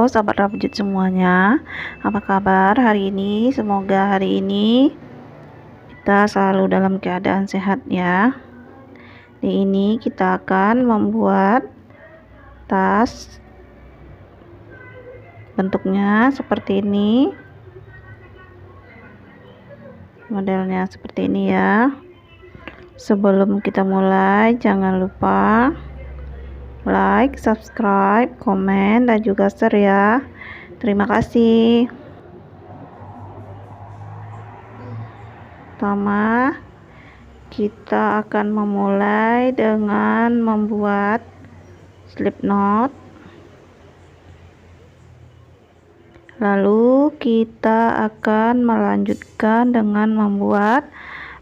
Sahabat rambut semuanya, apa kabar hari ini? Semoga hari ini kita selalu dalam keadaan sehat ya. Di ini kita akan membuat tas, bentuknya seperti ini, modelnya seperti ini ya. Sebelum kita mulai, jangan lupa like, subscribe, komen, dan juga share ya. Terima kasih. Pertama, kita akan memulai dengan membuat slip knot. Lalu kita akan melanjutkan dengan membuat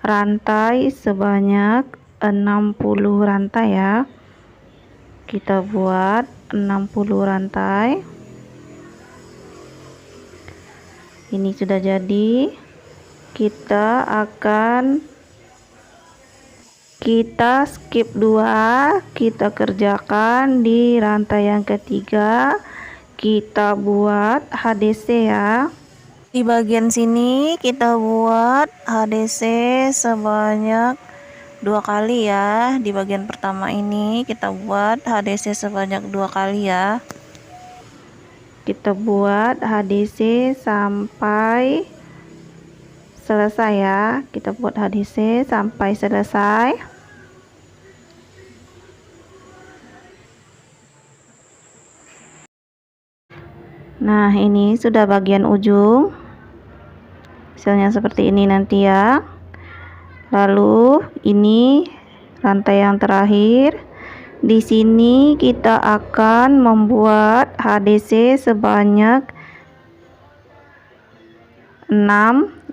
rantai sebanyak 60 rantai ya. Kita buat 60 rantai. Ini sudah jadi. Kita skip 2, kita kerjakan di rantai yang ketiga. Kita buat HDC ya. Di bagian sini kita buat HDC sebanyak 2 kali ya. Di bagian pertama ini kita buat HDC sebanyak 2 kali ya. Kita buat HDC sampai selesai ya. Kita buat HDC sampai selesai. Nah, ini sudah bagian ujung. Hasilnya seperti ini nanti ya. Lalu ini rantai yang terakhir. Di sini kita akan membuat HDC sebanyak 6.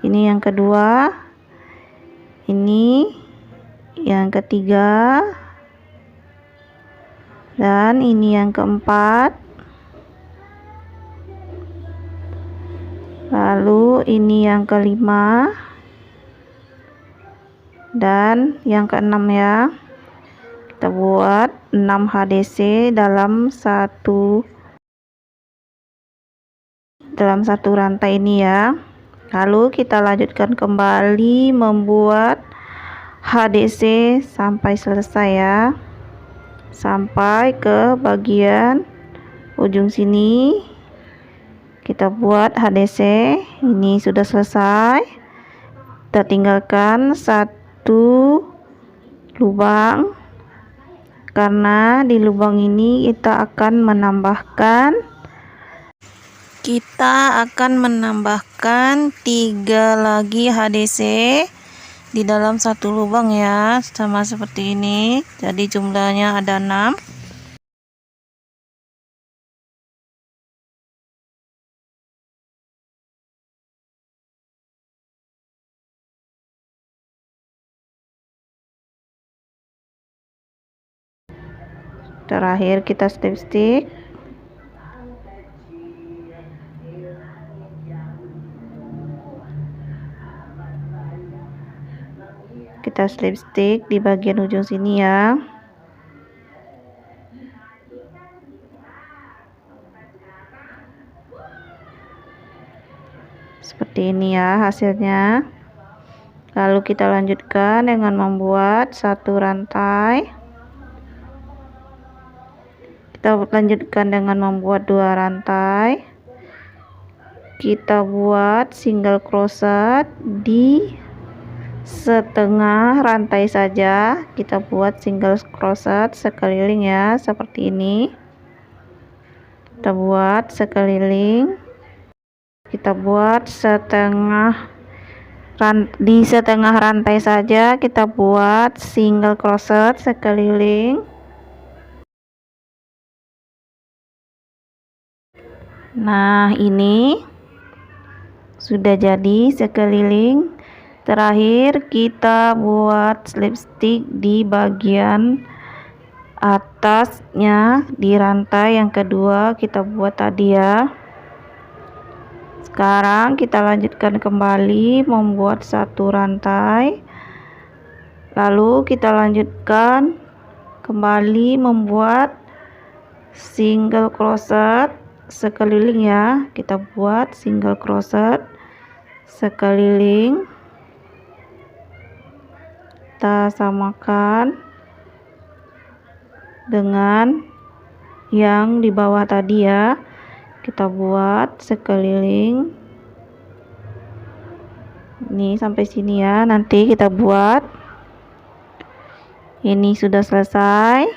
Ini yang kedua. Ini yang ketiga. Dan ini yang keempat. Lalu ini yang kelima dan yang keenam ya. Kita buat 6 HDC dalam satu rantai ini ya. Lalu kita lanjutkan kembali membuat HDC sampai selesai ya, sampai ke bagian ujung sini. Kita buat HDC. Ini sudah selesai. Kita tinggalkan satu lubang, karena di lubang ini kita akan menambahkan 3 lagi HDC di dalam satu lubang ya, sama seperti ini. Jadi jumlahnya ada 6. Terakhir kita slip stick. Kita slip stick di bagian ujung sini ya. Seperti ini ya hasilnya. Lalu kita lanjutkan dengan membuat satu rantai. Kita lanjutkan dengan membuat 2 rantai. Kita buat single crochet di setengah rantai saja. Kita buat single crochet sekeliling ya, seperti ini. Kita buat sekeliling. Kita buat di setengah rantai saja. Kita buat single crochet sekeliling. Nah, ini sudah jadi sekeliling. Terakhir kita buat slip stick di bagian atasnya di rantai yang kedua kita buat tadi ya. Sekarang kita lanjutkan kembali membuat satu rantai, lalu kita lanjutkan kembali membuat single crochet sekeliling ya. Kita buat single crochet sekeliling, kita samakan dengan yang di bawah tadi ya. Kita buat sekeliling ini sampai sini ya. Nanti kita buat ini sudah selesai,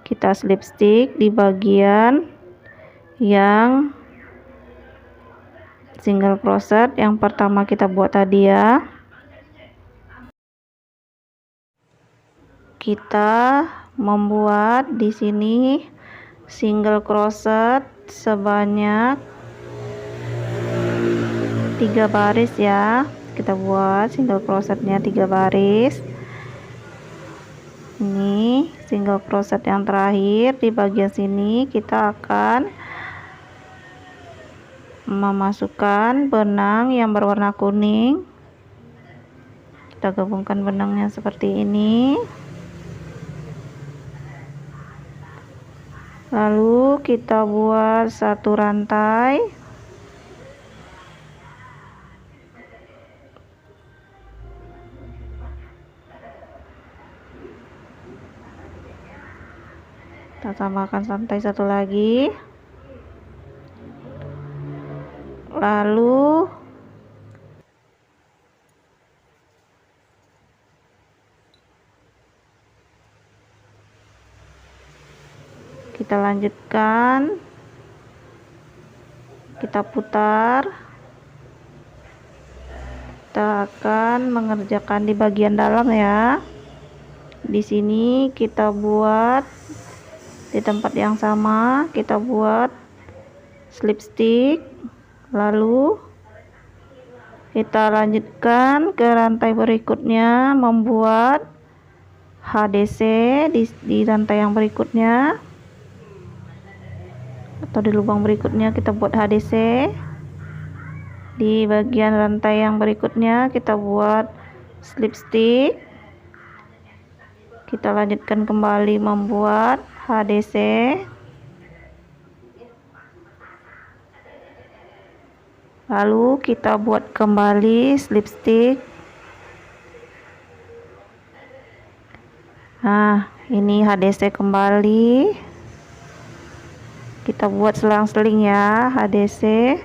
kita slip stitch di bagian yang single crochet yang pertama kita buat tadi ya. Kita membuat di sini single crochet sebanyak 3 baris ya. Kita buat single crochetnya 3 baris. Ini single crochet yang terakhir. Di bagian sini kita akan memasukkan benang yang berwarna kuning. Kita gabungkan benangnya seperti ini, lalu kita buat satu rantai. Kita tambahkan rantai satu lagi, lalu kita lanjutkan, kita putar. Kita akan mengerjakan di bagian dalam ya. Di sini kita buat di tempat yang sama, kita buat slip stitch, lalu kita lanjutkan ke rantai berikutnya membuat HDC di rantai yang berikutnya, atau di lubang berikutnya kita buat HDC. Di bagian rantai yang berikutnya kita buat slip stitch, kita lanjutkan kembali membuat HDC, lalu kita buat kembali slip stitch. Nah, ini HDC kembali, kita buat selang-seling ya. HDC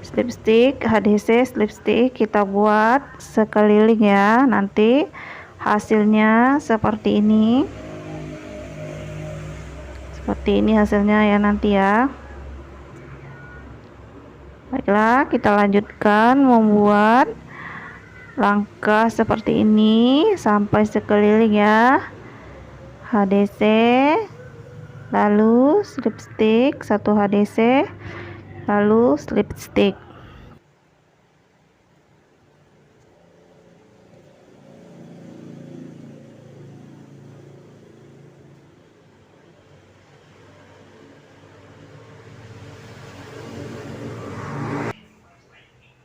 slip stitch, HDC slip stitch, kita buat sekeliling ya. Nanti hasilnya seperti ini, hasilnya ya nanti ya. Baiklah, kita lanjutkan membuat langkah seperti ini sampai sekeliling ya. HDC, lalu slip stitch, satu HDC, lalu slip stitch.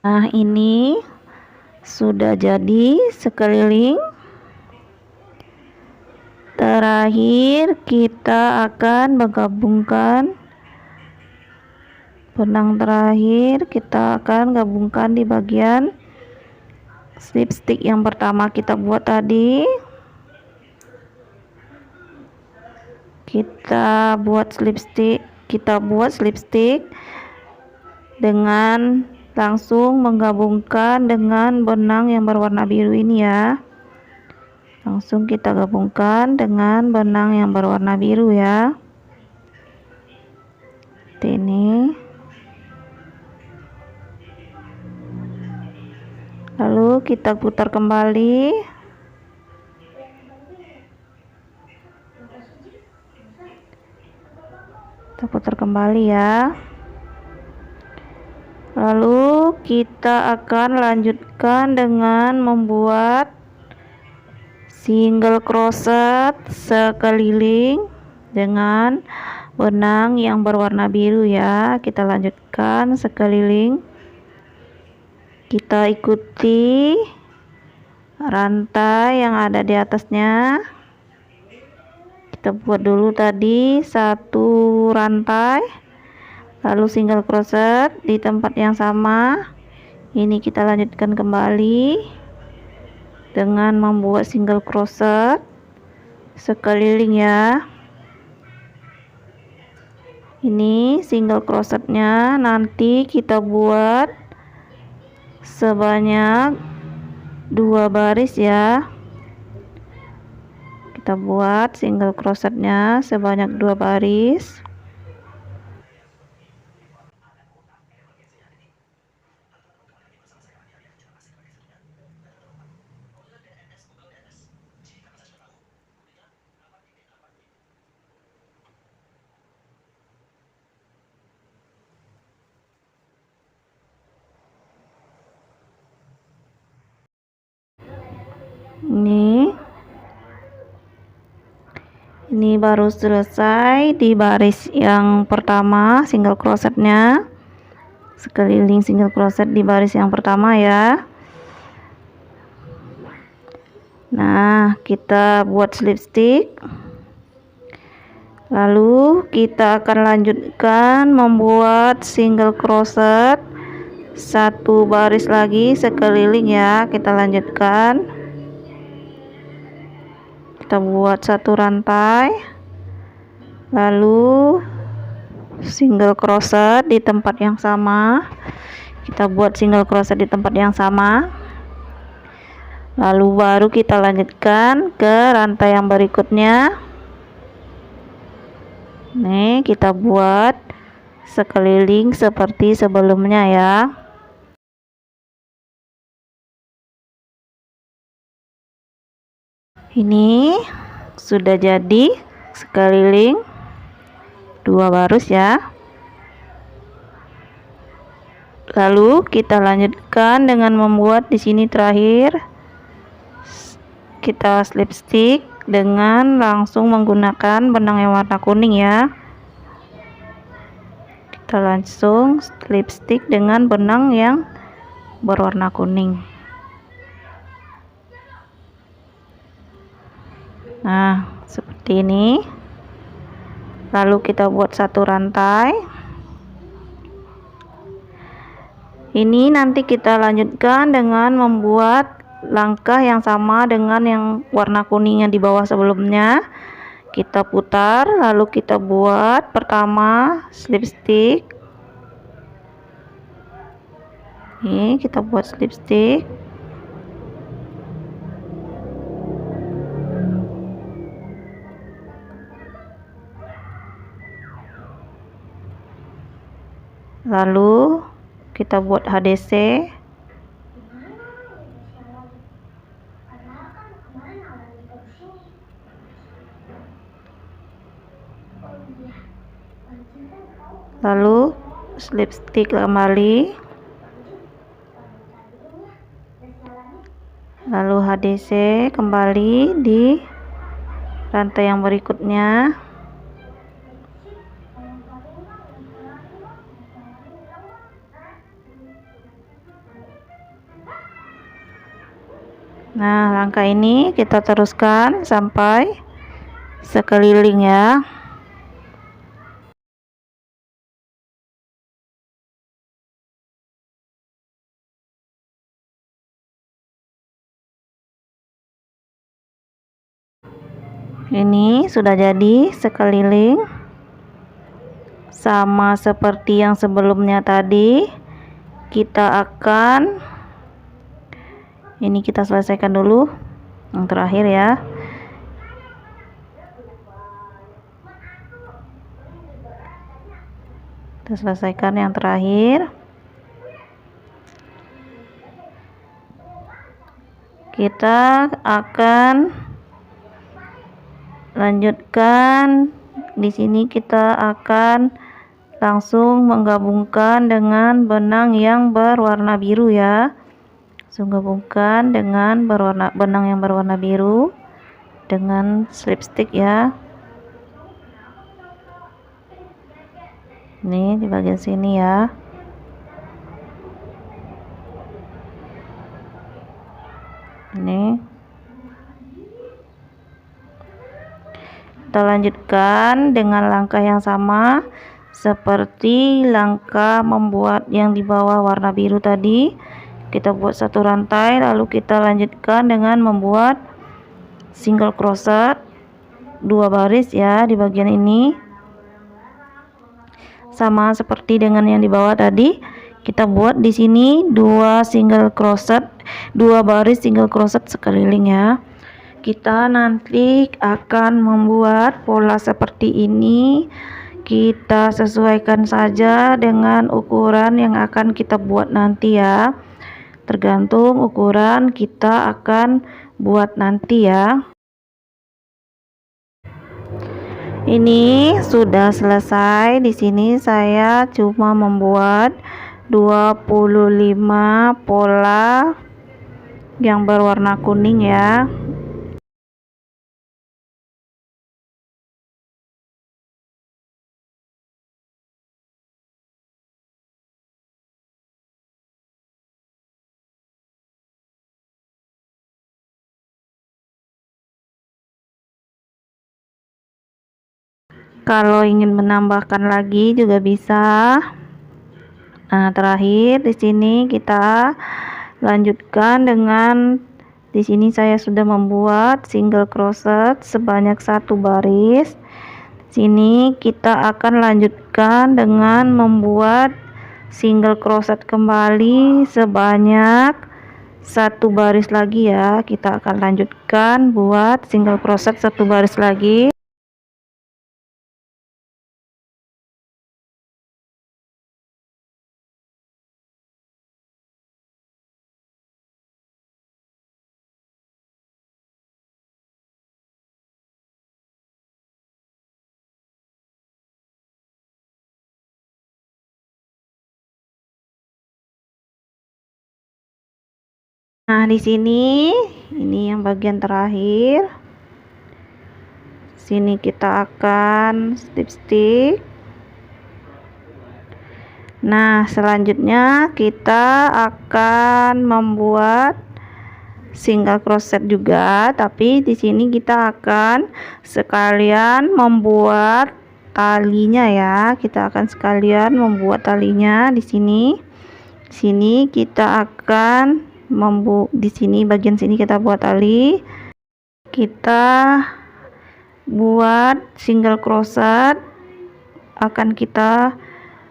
Nah, ini sudah jadi sekeliling. Terakhir kita akan menggabungkan benang terakhir, kita akan gabungkan di bagian slip stitch yang pertama kita buat tadi. Kita buat slip stitch dengan langsung menggabungkan dengan benang yang berwarna biru ini ya. Langsung kita gabungkan dengan benang yang berwarna biru ya. Seperti ini. Lalu kita putar kembali. Kita putar kembali ya. Lalu kita akan lanjutkan dengan membuat single crochet sekeliling dengan benang yang berwarna biru ya. Kita lanjutkan sekeliling, kita ikuti rantai yang ada di atasnya. Kita buat dulu tadi satu rantai, lalu single crochet di tempat yang sama. Ini kita lanjutkan kembali dengan membuat single crochet sekeliling ya. Ini single crochetnya nanti kita buat sebanyak 2 baris ya. Kita buat single crochetnya sebanyak 2 baris. Ini baru selesai di baris yang pertama single crochetnya, sekeliling single crochet di baris yang pertama ya. Nah, kita buat slip stitch, lalu kita akan lanjutkan membuat single crochet satu baris lagi sekeliling ya. Kita lanjutkan, kita buat satu rantai, lalu single crochet di tempat yang sama. Kita buat single crochet di tempat yang sama, lalu baru kita lanjutkan ke rantai yang berikutnya. Nih, kita buat sekeliling seperti sebelumnya ya. Ini sudah jadi sekeliling 2 baris ya. Lalu kita lanjutkan dengan membuat di sini terakhir kita slip stitch dengan langsung menggunakan benang yang warna kuning ya. Kita langsung slip stitch dengan benang yang berwarna kuning. Nah, seperti ini. Lalu kita buat satu rantai. Ini nanti kita lanjutkan dengan membuat langkah yang sama dengan yang warna kuning yang di bawah sebelumnya. Kita putar, lalu kita buat pertama slip stitch. Ini kita buat slip stitch. Lalu kita buat HDC. Lalu slip stitch kembali. Lalu HDC kembali di rantai yang berikutnya. Nah, langkah ini kita teruskan sampai sekeliling ya. Ini sudah jadi sekeliling sama seperti yang sebelumnya tadi. Kita akan ini kita selesaikan dulu yang terakhir ya. Kita selesaikan yang terakhir. Kita akan lanjutkan di sini. Kita akan langsung menggabungkan dengan benang yang berwarna biru ya. Langsung gabungkan dengan benang yang berwarna biru. dengan slipstick ya. Ini di bagian sini ya. Ini kita lanjutkan dengan langkah yang sama seperti langkah membuat yang di bawah warna biru tadi. Kita buat satu rantai, lalu kita lanjutkan dengan membuat single crochet 2 baris ya di bagian ini. Sama seperti dengan yang di bawah tadi, kita buat di sini 2 single crochet, 2 baris single crochet sekeliling ya. Kita nanti akan membuat pola seperti ini. Kita sesuaikan saja dengan ukuran yang akan kita buat nanti ya. Tergantung ukuran kita akan buat nanti ya. Ini sudah selesai. Di sini saya cuma membuat 25 pola yang berwarna kuning ya. Kalau ingin menambahkan lagi juga bisa. Nah, terakhir di sini kita lanjutkan dengan, di sini saya sudah membuat single crochet sebanyak 1 baris. Sini kita akan lanjutkan dengan membuat single crochet kembali sebanyak 1 baris lagi ya. Kita akan lanjutkan buat single crochet 1 baris lagi. Nah, di sini ini yang bagian terakhir. Sini kita akan stick. Nah, selanjutnya kita akan membuat single crochet juga, tapi di sini kita akan sekalian membuat talinya ya. Kita akan sekalian membuat talinya di sini. Di sini kita akan di sini bagian sini kita buat tali. Kita buat single crochet, akan kita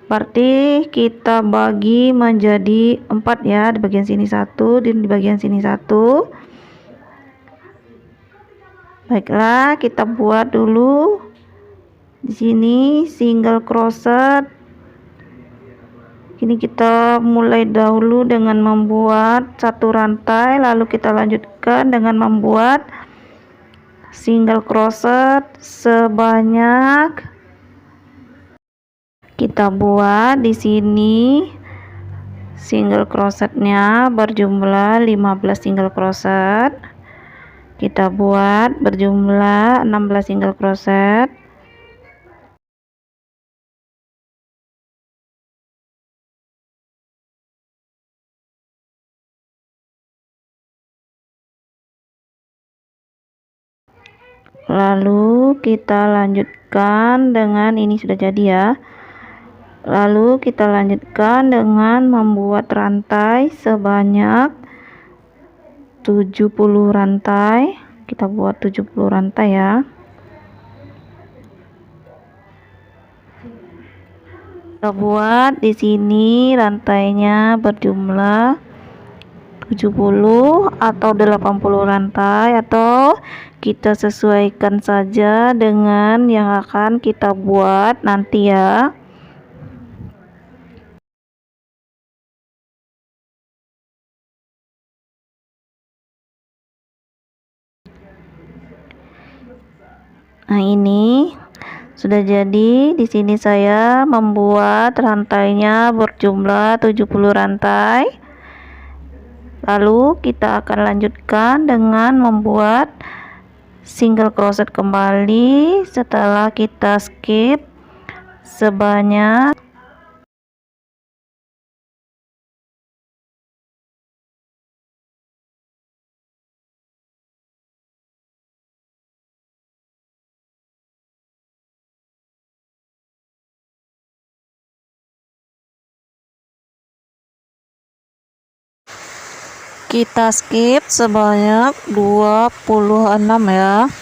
berarti kita bagi menjadi 4 ya. Di bagian sini 1 dan di bagian sini 1. Baiklah, kita buat dulu di sini single crochet. Ini kita mulai dahulu dengan membuat 1 rantai, lalu kita lanjutkan dengan membuat single crochet sebanyak, kita buat di sini single crochetnya berjumlah 15 single crochet. Kita buat berjumlah 16 single crochet. Lalu kita lanjutkan dengan, ini sudah jadi ya. Lalu kita lanjutkan dengan membuat rantai sebanyak 70 rantai. Kita buat 70 rantai ya. Kita buat di sini rantainya berjumlah 70 atau 80 rantai, atau kita sesuaikan saja dengan yang akan kita buat nanti ya. Nah, ini sudah jadi. Di sini saya membuat rantainya berjumlah 70 rantai. Lalu kita akan lanjutkan dengan membuat single crochet kembali setelah kita skip sebanyak kita skip sebanyak 26 ya.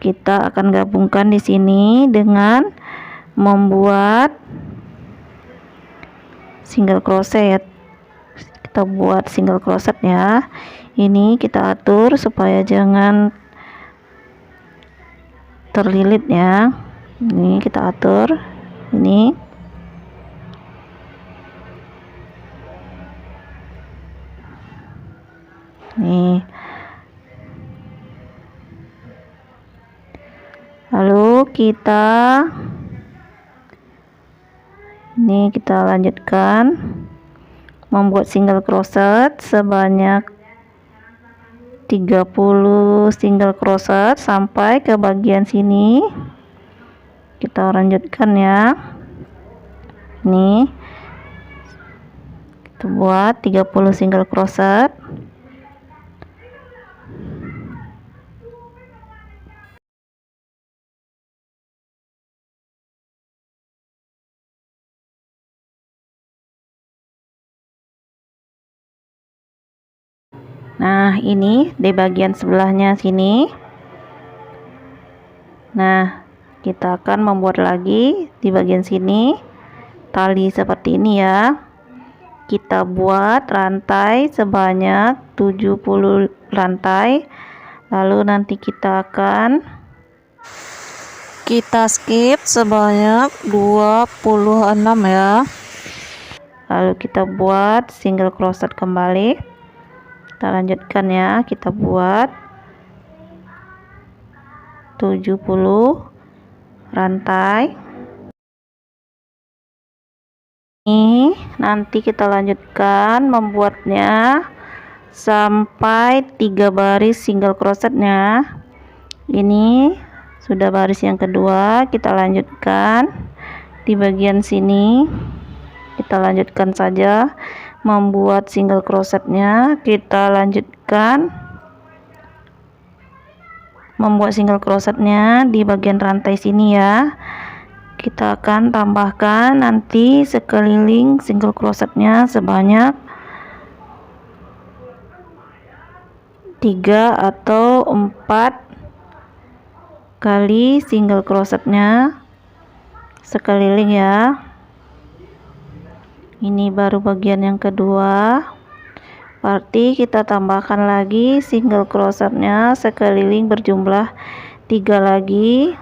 Kita akan gabungkan di sini dengan membuat single crochet ya. Kita buat single crochet ya. Ini kita atur supaya jangan terlilit ya. Ini kita atur ini. Nih. Lalu kita lanjutkan membuat single crochet sebanyak 30 single crochet sampai ke bagian sini. Kita lanjutkan ya. Nih, kita buat 30 single crochet. Nah, ini di bagian sebelahnya sini. Nah, kita akan membuat lagi di bagian sini tali seperti ini ya. Kita buat rantai sebanyak 70 rantai. Lalu nanti kita akan skip sebanyak 26 ya. Lalu kita buat single crochet kembali. Kita lanjutkan ya, kita buat 70 rantai. Ini nanti kita lanjutkan membuatnya sampai 3 baris single crochetnya. Ini sudah baris yang kedua, kita lanjutkan di bagian sini. Kita lanjutkan saja membuat single crochetnya. Kita lanjutkan membuat single crochetnya di bagian rantai sini ya. Kita akan tambahkan nanti sekeliling single crochetnya sebanyak 3 atau 4 kali single crochetnya sekeliling ya. Ini baru bagian yang kedua, berarti kita tambahkan lagi single crochetnya sekeliling berjumlah 3 lagi.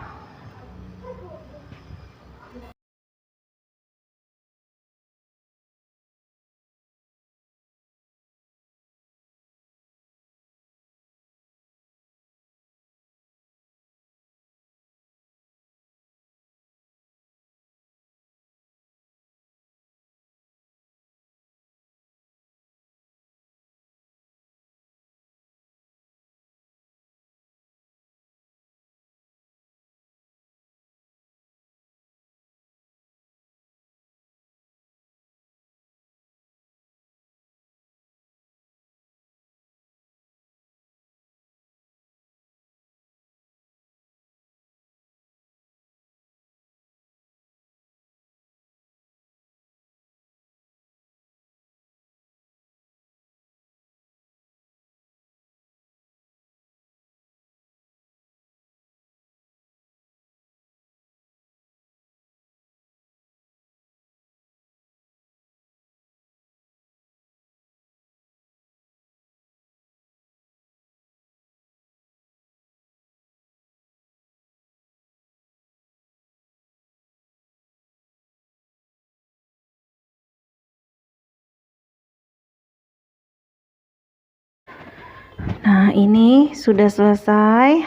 Nah, ini sudah selesai.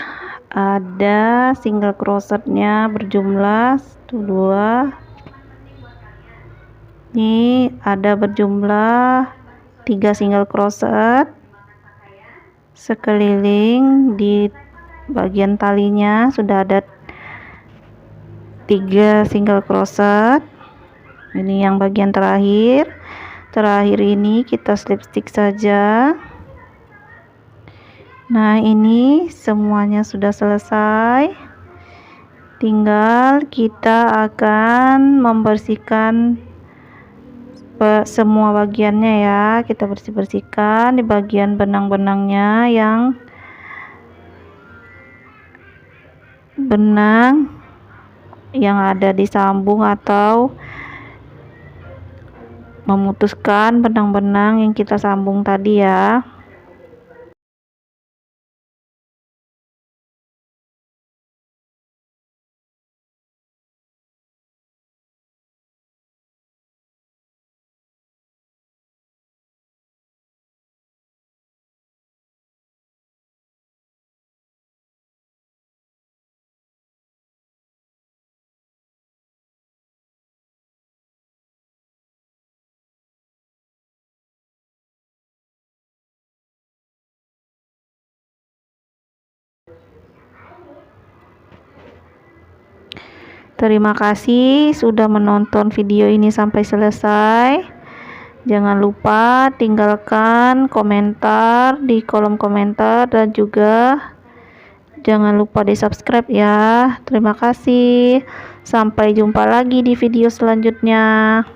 Ada single crochetnya berjumlah 1 2 Ini ada berjumlah 3 single crochet sekeliling. Di bagian talinya sudah ada 3 single crochet. Ini yang bagian terakhir ini kita slip stitch saja. Nah, ini semuanya sudah selesai, tinggal kita akan membersihkan semua bagiannya ya. Kita bersihkan di bagian benang-benangnya, yang benang yang ada di sambung atau memutuskan benang-benang yang kita sambung tadi ya. Terima kasih sudah menonton video ini sampai selesai. Jangan lupa tinggalkan komentar di kolom komentar, dan juga jangan lupa di subscribe ya. Terima kasih, sampai jumpa lagi di video selanjutnya.